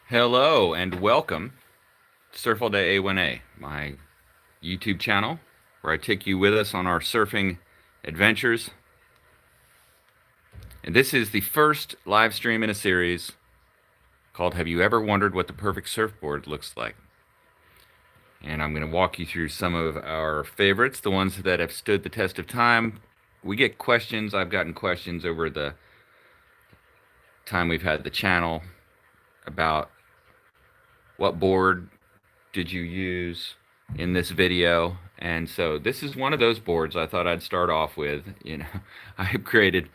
Hello and welcome to Surf All Day A1A, my YouTube channel where I take you with us on our surfing adventures. And this is the first live stream in a series called Have You Ever Wondered What the Perfect Surfboard Looks Like? And I'm going to walk you through some of our favorites, the ones that have stood the test of time. We get questions. I've gotten questions over the time we've had the channel about what board did you use in this video. And so this is one of those boards I thought I'd start off with. I've created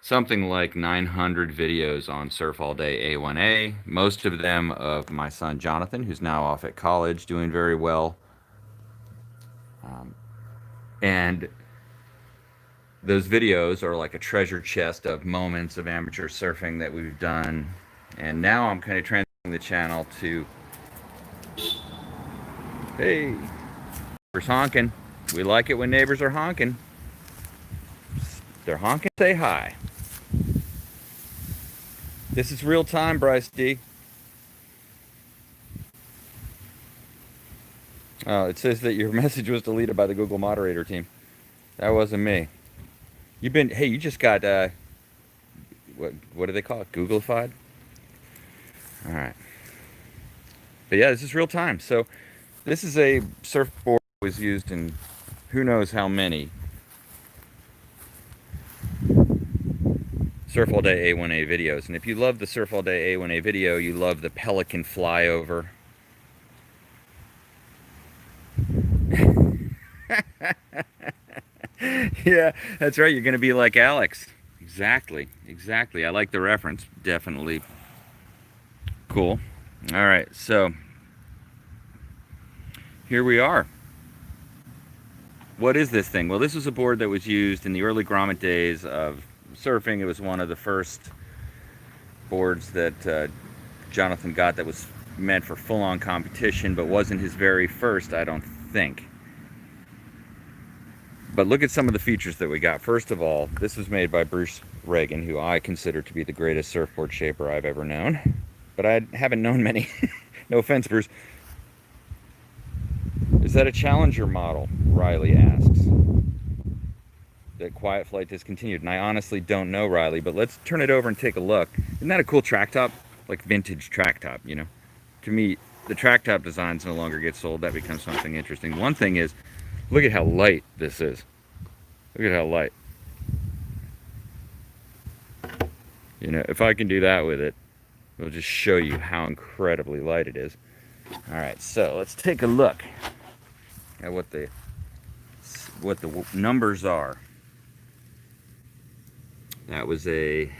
something like 900 videos on Surf All Day A1A, most of them of my son Jonathan, who's now off at college doing very well. And those videos are like a treasure chest of moments of amateur surfing that we've done. And now I'm kind of transferring the channel to, hey, neighbors honking. We like it when neighbors are honking. They're honking, say hi. This is real time, Bryce D. Oh, it says that your message was deleted by the Google moderator team. That wasn't me. Hey, you just got, what do they call it? Googlified? All right. But yeah, this is real time. So this is a surfboard that was used in who knows how many Surf All Day A1A videos. And if you love the Surf All Day A1A video, you love the Pelican flyover. Yeah, that's right. You're going to be like Alex. Exactly. I like the reference. Definitely cool. All right, so here we are. What is this thing? Well, this was a board that was used in the early grommet days of surfing. It was one of the first boards that Jonathan got that was meant for full-on competition, but wasn't his very first, I don't think. But look at some of the features that we got. First of all, this was made by Bruce Reagan, who I consider to be the greatest surfboard shaper I've ever known. But I haven't known many. No offense, Bruce. Is that a Challenger model? Riley asks. That Quiet Flight discontinued. And I honestly don't know, Riley, but let's turn it over and take a look. Isn't that a cool track top? Like vintage track top, you know? To me, the track top designs no longer get sold. That becomes something interesting. One thing is, look at how light this is. Look at how light. You know, if I can do that with it, it'll just show you how incredibly light it is. All right, so let's take a look at what the numbers are. That was a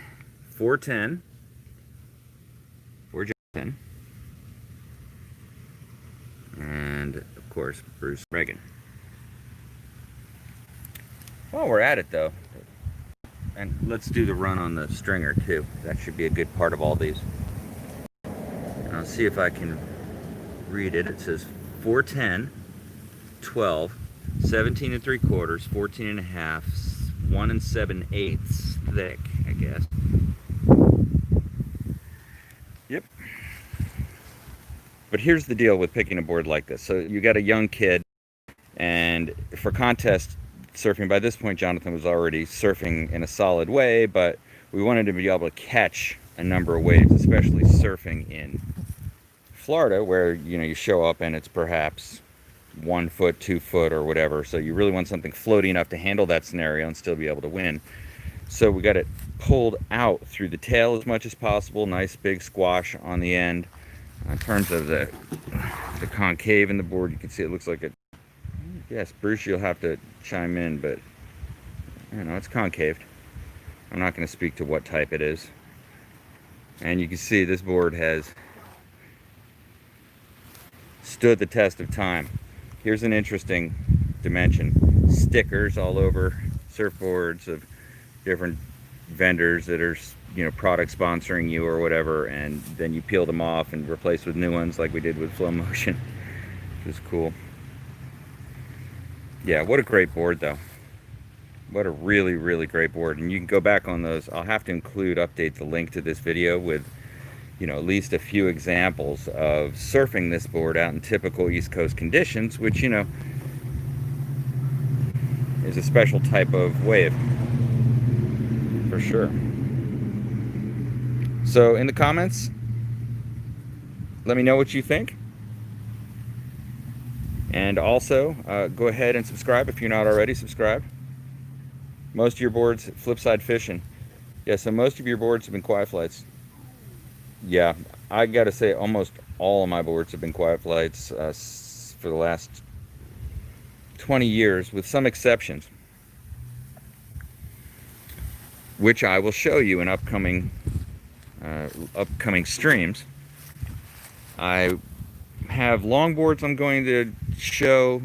410 for Jonathan, and of course Bruce Reagan. While we're at it though, and let's do the run on the stringer too. That should be a good part of all these. And I'll see if I can read it. It says 410, 12, 17 and 3/4, 14 and a half, 1 7/8 thick, I guess. Yep. But here's the deal with picking a board like this. So you got a young kid, and for contest surfing, by this point Jonathan was already surfing in a solid way, but we wanted to be able to catch a number of waves, especially surfing in Florida, where you show up and it's perhaps 1 foot, 2 foot, or whatever. So you really want something floaty enough to handle that scenario and still be able to win. So we got it pulled out through the tail as much as possible. Nice big squash on the end. In terms of the concave in the board, you can see it looks like it. Yes, Bruce, you'll have to chime in, but it's concaved. I'm not going to speak to what type it is. And you can see this board has stood the test of time. Here's an interesting dimension. Stickers all over surfboards of different vendors that are, product sponsoring you or whatever, and then you peel them off and replace with new ones like we did with Flow Motion, which is cool. Yeah, what a great board though. What a really, really great board. And you can go back on those. I'll have to update the link to this video with, at least a few examples of surfing this board out in typical East Coast conditions, which, is a special type of wave, for sure. So in the comments, let me know what you think. And also, go ahead and subscribe if you're not already subscribed. Most of your boards, Flipside Fishing. Yeah, so most of your boards have been quiet flights. Yeah, I gotta say, almost all of my boards have been quiet flights for the last 20 years, with some exceptions, which I will show you in upcoming streams. I have longboards I'm going to show,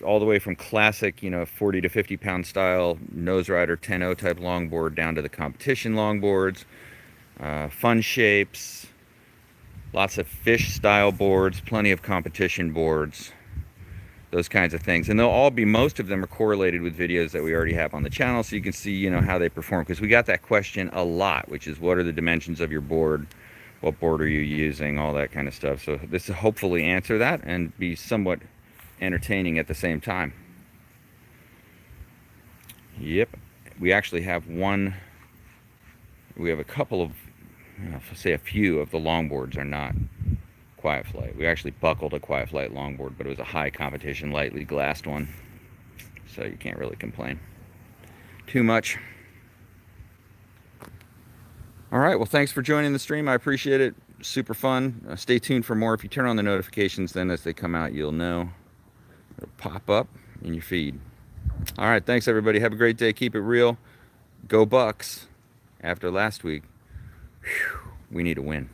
all the way from classic, 40 to 50 pound style nose rider 10-0 type longboard down to the competition longboards, fun shapes, lots of fish style boards, plenty of competition boards, those kinds of things. And they'll all be, most of them are correlated with videos that we already have on the channel, so you can see, how they perform, because we got that question a lot, which is, what are the dimensions of your board? What board are you using? All that kind of stuff. So this will hopefully answer that and be somewhat entertaining at the same time. Yep. We actually have a couple of, say a few of the longboards are not quiet flight. We actually buckled a quiet flight longboard, but it was a high competition, lightly glassed one. So you can't really complain too much. All right, well, thanks for joining the stream. I appreciate it. Super fun. Stay tuned for more. If you turn on the notifications, then as they come out, you'll know. It'll pop up in your feed. All right, thanks, everybody. Have a great day. Keep it real. Go Bucks. After last week, we need a win.